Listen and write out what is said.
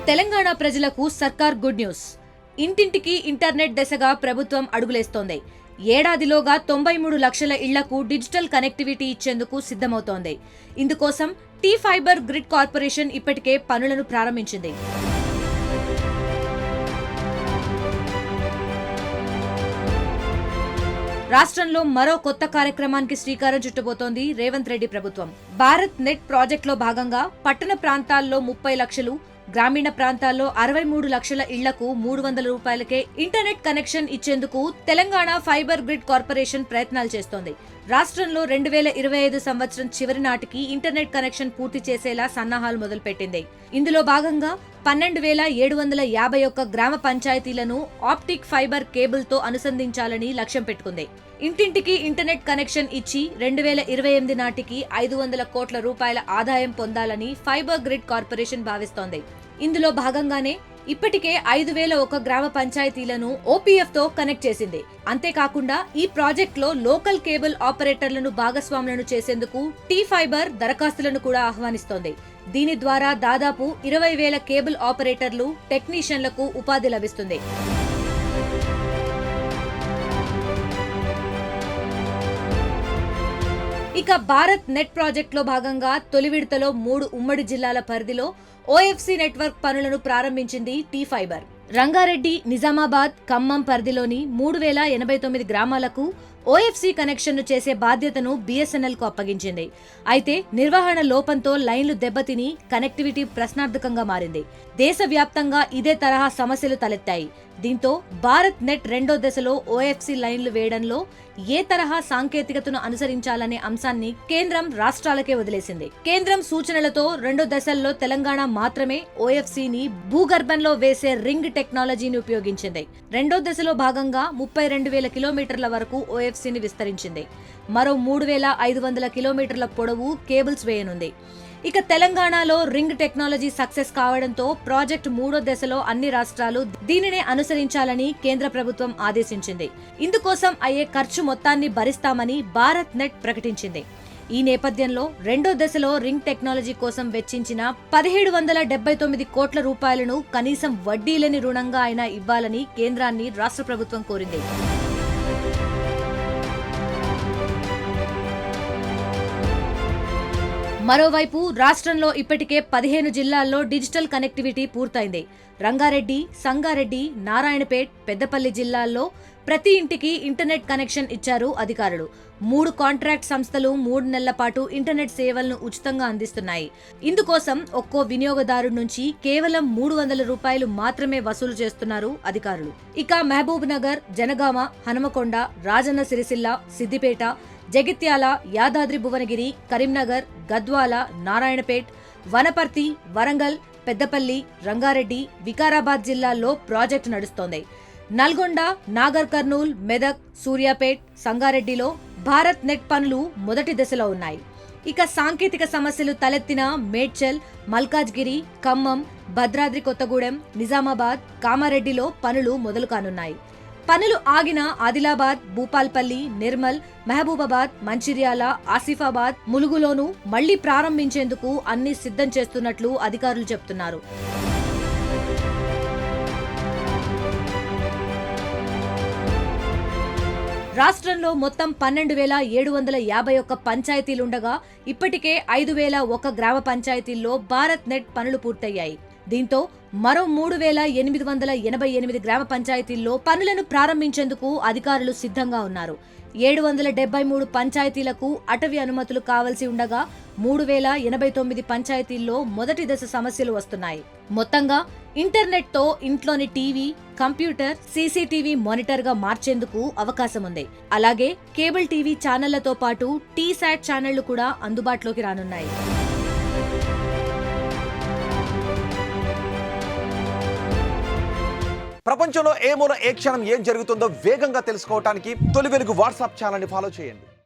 తెలంగాణ ప్రజలకు సర్కార్ good news. ఇంటింటికి ఇంటర్నెట్ దిశగా ప్రభుత్వం అడుగులేస్తోంది. ఏడాదిలోగా 93 లక్షల ఇళ్లకు డిజిటల్ కనెక్టివిటీ ఇచ్చేందుకు సిద్ధమవుతోంది. ఇందుకోసం T-Fiber గ్రిడ్ కార్పొరేషన్ ఇప్పటికే పనులను ప్రారంభించింది. రాష్ట్రంలో మరో కొత్త కార్యక్రమానికి శ్రీకారం చుట్టబోతోంది రేవంత్ రెడ్డి ప్రభుత్వం. భారత్ నెట్ ప్రాజెక్టులో భాగంగా పట్టణ ప్రాంతాల్లో 30 లక్షలు, గ్రామీణ ప్రాంతాల్లో 63 లక్షల ఇళ్లకు 300 రూపాయలకే ఇంటర్నెట్ కనెక్షన్ ఇచ్చేందుకు తెలంగాణ ఫైబర్ గ్రిడ్ కార్పొరేషన్ ప్రయత్నాలు చేస్తోంది. రాష్ట్రంలో 2025 సంవత్సరం చివరి నాటికి ఇంటర్నెట్ కనెక్షన్ పూర్తి చేసేలా సన్నాహాలు మొదలుపెట్టింది. ఇందులో భాగంగా 12,751 గ్రామ పంచాయతీలను ఆప్టిక్ ఫైబర్ కేబుల్ తో అనుసంధించాలని లక్ష్యం పెట్టుకుంది. ఇంటింటికి ఇంటర్నెట్ కనెక్షన్ ఇచ్చి 2028 నాటికి 500 కోట్ల రూపాయల ఆదాయం పొందాలని ఫైబర్ గ్రిడ్ కార్పొరేషన్ భావిస్తోంది. ఇందులో భాగంగానే ఇప్పటికే 5,001 గ్రామ పంచాయతీలను OPF తో కనెక్ట్ చేసింది. అంతేకాకుండా ఈ ప్రాజెక్ట్ లో లోకల్ కేబుల్ ఆపరేటర్లను భాగస్వాములను చేసేందుకు T-Fiber దరఖాస్తులను కూడా ఆహ్వానిస్తోంది. దీని ద్వారా దాదాపు 20,000 కేబుల్ ఆపరేటర్లు, టెక్నీషియన్లకు ఉపాధి లభిస్తుంది. ఇక భారత్ నెట్ ప్రాజెక్ట్ లో భాగంగా తొలి విడతలో 3 ఉమ్మడి జిల్లాల పరిధిలో OFC నెట్వర్క్ పనులను ప్రారంభించింది T-Fiber. రంగారెడ్డి, నిజామాబాద్, ఖమ్మం పరిధిలోని 3,089 గ్రామాలకు OFC కనెక్షన్ను చేసే బాధ్యతను BSNL కు అప్పగించింది. అయితే నిర్వహణ లోపంతో లైన్లు దెబ్బతిని కనెక్టివిటీ ప్రశ్నార్థకంగా మారింది. దేశవ్యాప్తంగా ఇదే తరహా సమస్యలు తలెత్తాయి. దీంతో భారత్ నెట్ రెండో దశలో OFC లైన్లు వేయడంలో ఏ తరహా సాంకేతికతను అనుసరించాలనే అంశాన్ని కేంద్రం రాష్ట్రాలకే వదిలేసింది. కేంద్రం సూచనలతో రెండో దశల్లో తెలంగాణ మాత్రమే OFCని భూగర్భంలో వేసే రింగ్ టెక్నాలజీని ఉపయోగించింది. రెండో దశలో భాగంగా 32,000 కిలోమీటర్ల వరకు OFCని విస్తరించింది. మరో 3,500 కిలోమీటర్ల పొడవు కేబుల్స్ వేయనుంది. ఇక తెలంగాణలో రింగ్ టెక్నాలజీ సక్సెస్ కావడంతో ప్రాజెక్ట్ మూడో దశలో అన్ని రాష్ట్రాలు దీనినే అనుసరించాలని కేంద్ర ప్రభుత్వం ఆదేశించింది. ఇందుకోసం అయ్యే ఖర్చు మొత్తాన్ని భరిస్తామని భారత్ నెట్ ప్రకటించింది. ఈ నేపథ్యంలో రెండో దశలో రింగ్ టెక్నాలజీ కోసం వెచ్చించిన 1,779 కోట్ల రూపాయలను కనీసం వడ్డీ లేని రుణంగా అయినా ఇవ్వాలని కేంద్రాన్ని రాష్ట్ర ప్రభుత్వం కోరింది. మరోవైపు రాష్ట్రంలో ఇప్పటికే 15 జిల్లాల్లో డిజిటల్ కనెక్టివిటీ పూర్తయింది. రంగారెడ్డి, సంగారెడ్డి, నారాయణపేట్, పెద్దపల్లి జిల్లాల్లో ప్రతి ఇంటికి ఇంటర్నెట్ కనెక్షన్ ఇచ్చారు అధికారులు. 3 కాంట్రాక్ట్ సంస్థలు 3 నెలల పాటు ఇంటర్నెట్ సేవలను ఉచితంగా అందిస్తున్నాయి. ఇందుకోసం ఒక్కో వినియోగదారు నుంచి కేవలం 300 రూపాయలు మాత్రమే వసూలు చేస్తున్నారు అధికారులు. ఇక మహబూబ్ నగర్, జనగామ, హనుమకొండ, రాజన్న సిరిసిల్ల, సిద్దిపేట, జగిత్యాల, యాదాద్రి భువనగిరి, కరీంనగర్, గద్వాల, నారాయణపేట్, వనపర్తి, వరంగల్, పెద్దపల్లి, రంగారెడ్డి, వికారాబాద్ జిల్లాల్లో ప్రాజెక్టు నడుస్తోంది. నల్గొండ, నాగర్ కర్నూల్, మెదక్, సూర్యాపేట్, సంగారెడ్డిలో భారత్ నెట్ పనులు మొదటి దశలో ఉన్నాయి. ఇక సాంకేతిక సమస్యలు తలెత్తిన మేడ్చల్, మల్కాజ్గిరి, ఖమ్మం, భద్రాద్రి కొత్తగూడెం, నిజామాబాద్, కామారెడ్డిలో పనులు మొదలు కానున్నాయి. పనులు ఆగిన ఆదిలాబాద్, భూపాల్పల్లి, నిర్మల్, మహబూబాబాద్, మంచిర్యాల, ఆసిఫాబాద్, ములుగులోనూ మళ్లీ ప్రారంభించేందుకు అన్ని సిద్ధం చేస్తున్నట్లు అధికారులు చెబుతున్నారు. రాష్ట్రంలో మొత్తం 12,751 పంచాయతీలుండగా ఇప్పటికే 5,001 గ్రామ పంచాయతీల్లో భారత్ నెట్ పనులు పూర్తయ్యాయి. దీంతో మరో 3,888 గ్రామ పంచాయతీల్లో పనులను ప్రారంభించేందుకు అధికారులు సిద్ధంగా ఉన్నారు. 773 పంచాయతీలకు అటవీ అనుమతులు కావలసి ఉండగా 3,089 పంచాయతీల్లో మొదటి దశ సమస్యలు వస్తున్నాయి. మొత్తంగా ఇంటర్నెట్ తో ఇంట్లోని టీవీ, కంప్యూటర్, CCTV మానిటర్ గా మార్చేందుకు అవకాశం ఉంది. అలాగే కేబుల్ టీవీ ఛానళ్లతో పాటు T-Sat ఛానళ్లు కూడా అందుబాటులోకి రానున్నాయి. ప్రపంచంలో ఏ మూల ఏ క్షణం ఏం జరుగుతుందో వేగంగా తెలుసుకోవడానికి తొలి వెలుగు వాట్సాప్ ఛానల్ని ఫాలో చేయండి.